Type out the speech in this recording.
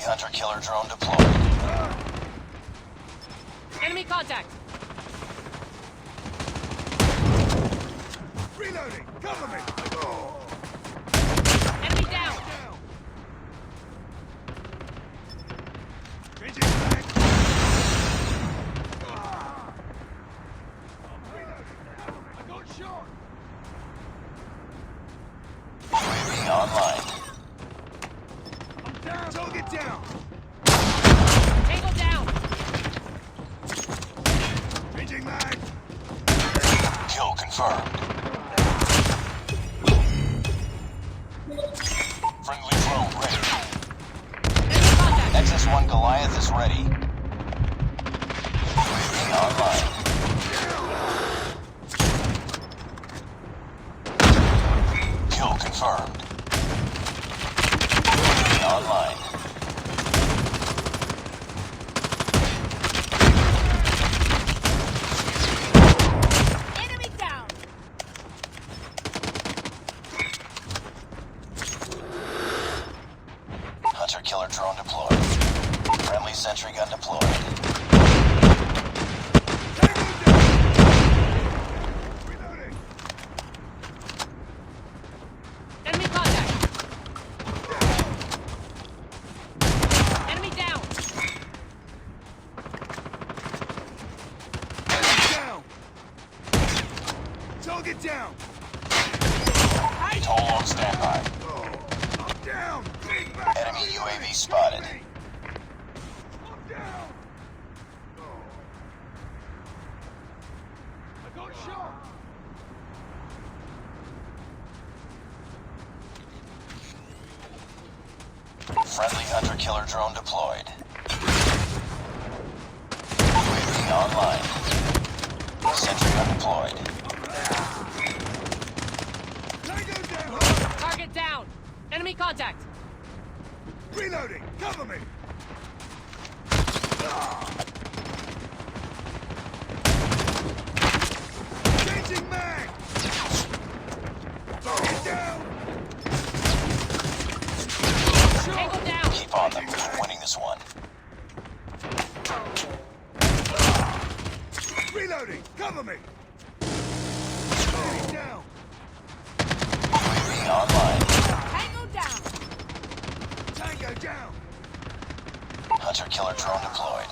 hunter-killer drone deployed. Enemy contact! Reloading! Cover me! Oh. Enemy down! Changing back! I got shot! UAV online. I'm down! Target down! Tango down! Changing mag! Kill confirmed. Friendly drone ready. Enemy contact! Nexus-1 Goliath is ready. UAV online. Kill confirmed. UAV online. Enemy down! Hunter-killer drone deployed. Friendly sentry gun deployed. Reloading! Enemy contact! Enemy down! Down! Target down! Atoll on standby. I'm down! Big back! Enemy UAV spotted. I'm down! I got shot! Friendly hunter-killer drone deployed. UAV online. Sentry gun deployed. Tango down! Target down! Enemy contact! Reloading! Cover me! Changing mag! Target down! Tango down! Keep on them. Keep winning this one. Reloading! Cover me! Target down! UAV online. Tango down! Tango down! Hunter-killer drone deployed.